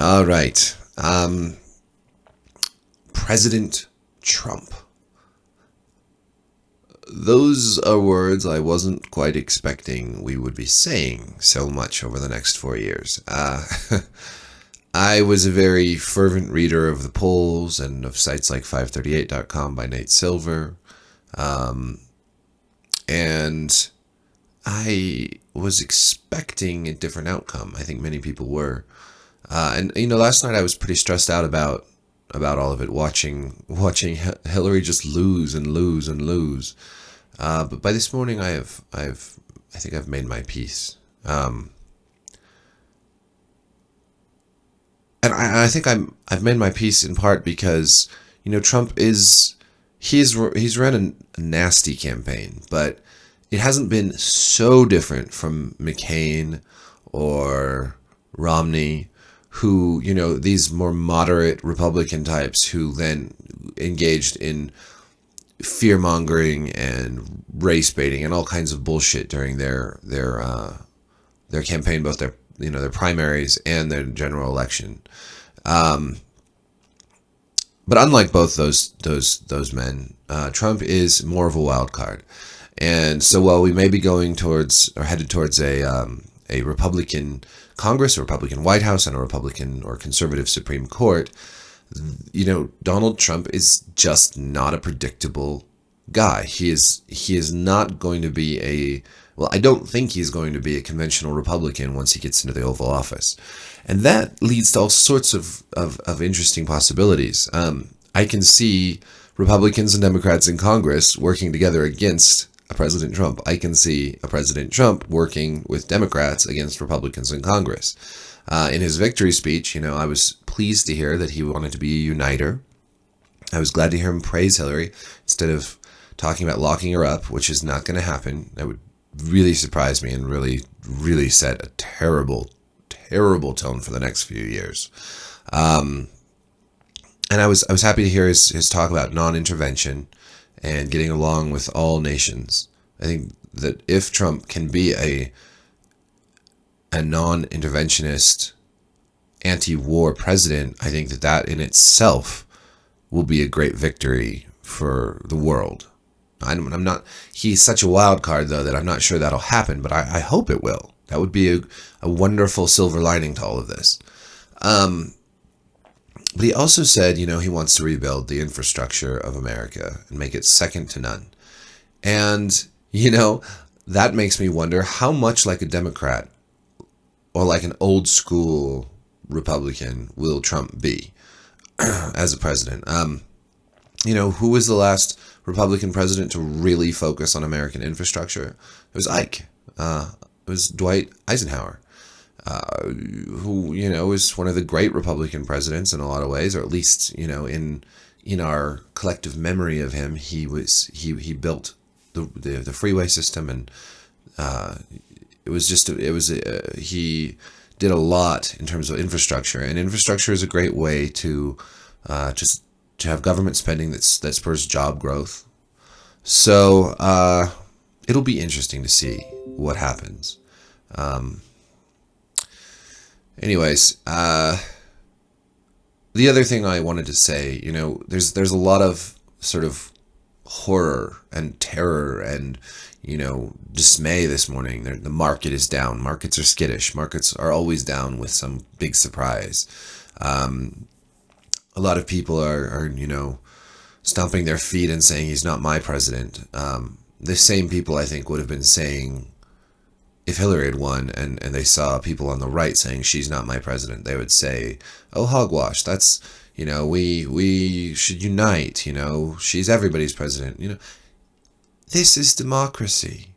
All right. President Trump. Those are words I wasn't quite expecting we would be saying so much over the next 4 years. I was a very fervent reader of the polls and of sites like 538.com by Nate Silver. And I was expecting a different outcome. I think many people were. Last night I was pretty stressed out about all of it, watching Hillary just lose and lose and lose. But by this morning, I think I've made my peace. And I think I've made my peace in part because Trump he's run a nasty campaign, but it hasn't been so different from McCain or Romney, who, these more moderate Republican types who then engaged in fear-mongering and race baiting and all kinds of bullshit during their campaign, both their primaries and their general election. But unlike both those men, Trump is more of a wild card. And so while we may be going towards or headed towards a Republican Congress, a Republican White House, and a Republican or conservative Supreme Court, Donald Trump is just not a predictable guy. He is not going to be I don't think he's going to be a conventional Republican once he gets into the Oval Office. And that leads to all sorts of interesting possibilities. I can see Republicans and Democrats in Congress working together against a President Trump. I can see a President Trump working with Democrats against Republicans in Congress. In his victory speech, I was pleased to hear that he wanted to be a uniter. I was glad to hear him praise Hillary instead of talking about locking her up, which is not going to happen. That would really surprise me and really, really set a terrible, terrible tone for the next few years. And I was happy to hear his talk about non-intervention and getting along with all nations. I think that if Trump can be a non-interventionist, anti-war president, I think that in itself will be a great victory for the world. He's such a wild card, though, that I'm not sure that'll happen, but I hope it will. That would be a wonderful silver lining to all of this. But he also said, he wants to rebuild the infrastructure of America and make it second to none. And, that makes me wonder how much like a Democrat or like an old school Republican will Trump be as a president. Who was the last Republican president to really focus on American infrastructure? It was Ike. It was Dwight Eisenhower. Who is one of the great Republican presidents in a lot of ways, or at least in our collective memory of him, he built the freeway system, and he did a lot in terms of infrastructure, and infrastructure is a great way to have government spending that spurs job growth. So it'll be interesting to see what happens. Anyways, the other thing I wanted to say, there's a lot of sort of horror and terror and, dismay this morning. The market is down. Markets are skittish. Markets are always down with some big surprise. A lot of people are stomping their feet and saying he's not my president. The same people I think would have been saying, if Hillary had won and they saw people on the right saying she's not my president, they would say, oh, hogwash, that's, we should unite, she's everybody's president. This is democracy.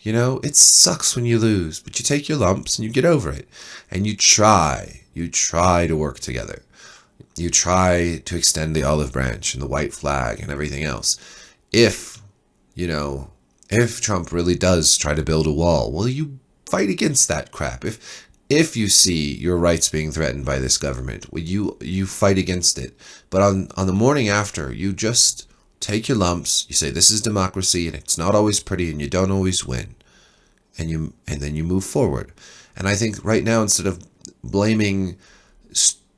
It sucks when you lose, but you take your lumps and you get over it. And you try to work together. You try to extend the olive branch and the white flag and everything else. If Trump really does try to build a wall, well, you fight against that crap. If you see your rights being threatened by this government, well, you fight against it. But on the morning after, you just take your lumps. You say this is democracy, and it's not always pretty, and you don't always win, and then you move forward. And I think right now, instead of blaming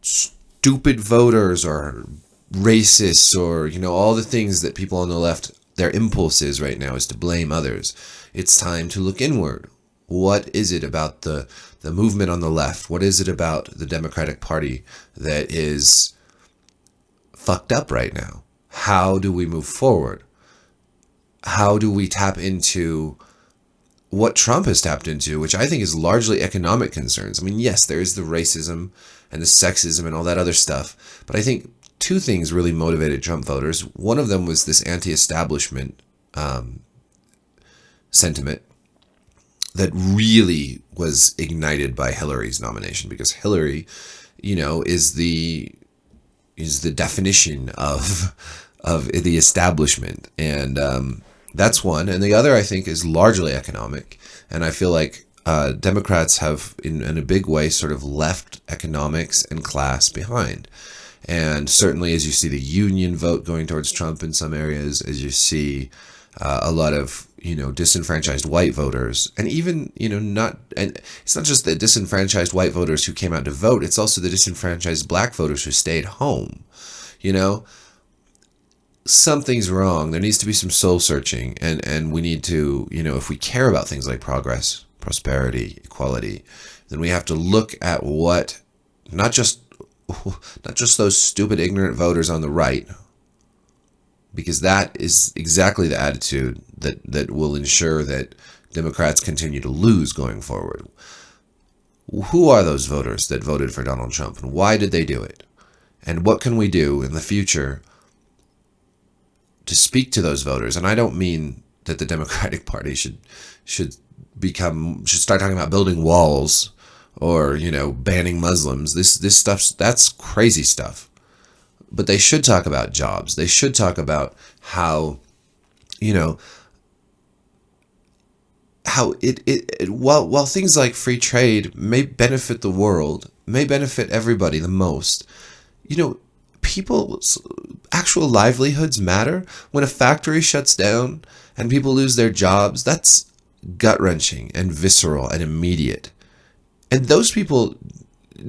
stupid voters or racists or, all the things that people on the left, their impulse is right now is to blame others. It's time to look inward. What is it about the movement on the left? What is it about the Democratic Party that is fucked up right now? How do we move forward? How do we tap into what Trump has tapped into, which I think is largely economic concerns? I mean, yes, there is the racism and the sexism and all that other stuff, but I think two things really motivated Trump voters. One of them was this anti-establishment sentiment that really was ignited by Hillary's nomination, because Hillary, is the definition of the establishment, and that's one. And the other, I think, is largely economic, and I feel like Democrats have, in a big way, sort of left economics and class behind. And certainly, as you see the union vote going towards Trump in some areas, as you see a lot of disenfranchised white voters, and even and it's not just the disenfranchised white voters who came out to vote, it's also the disenfranchised black voters who stayed home. Something's wrong. There needs to be some soul searching, and we need to, if we care about things like progress, prosperity, equality, then we have to look at what not just those stupid ignorant voters on the right, because that is exactly the attitude that will ensure that Democrats continue to lose going forward. Who are those voters that voted for Donald Trump, and why did they do it? And what can we do in the future to speak to those voters? And I don't mean that the Democratic Party should start talking about building walls or banning Muslims. This stuff, that's crazy stuff. But they should talk about jobs. They should talk about how while things like free trade may benefit the world, may benefit everybody the most, people's actual livelihoods matter. When a factory shuts down and people lose their jobs, that's gut-wrenching and visceral and immediate. And those people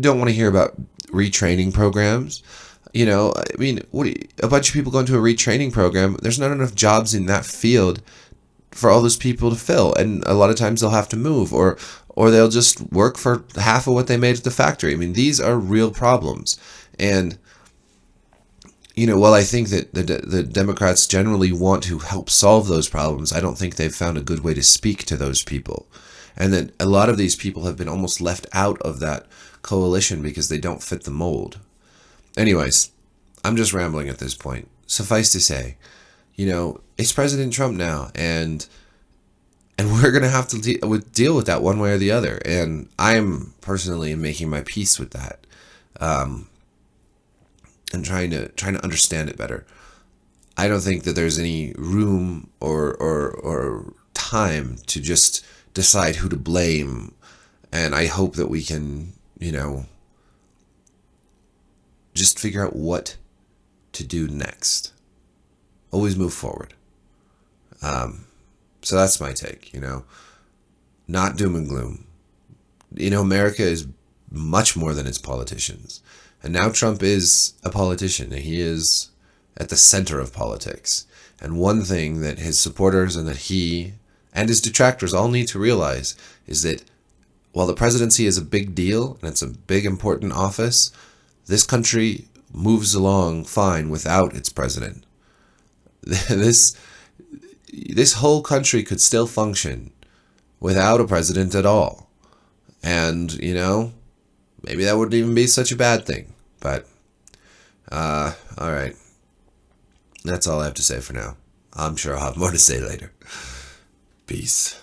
don't want to hear about retraining programs. A bunch of people go into a retraining program, there's not enough jobs in that field for all those people to fill. And a lot of times they'll have to move, or they'll just work for half of what they made at the factory. These are real problems. And, while I think that the Democrats generally want to help solve those problems, I don't think they've found a good way to speak to those people. And that a lot of these people have been almost left out of that coalition because they don't fit the mold. Anyways, I'm just rambling at this point. Suffice to say, it's President Trump now, and we're going to have to deal with that one way or the other. And I'm personally making my peace with that, and trying to understand it better. I don't think that there's any room or time to just decide who to blame, and I hope that we can, just figure out what to do next. Always move forward. So that's my take, not doom and gloom. America is much more than its politicians. And now Trump is a politician. He is at the center of politics. And one thing that his supporters and that he and his detractors all need to realize is that while the presidency is a big deal and it's a big important office, this country moves along fine without its president. This whole country could still function without a president at all. And, maybe that wouldn't even be such a bad thing. But, all right. That's all I have to say for now. I'm sure I'll have more to say later. Peace.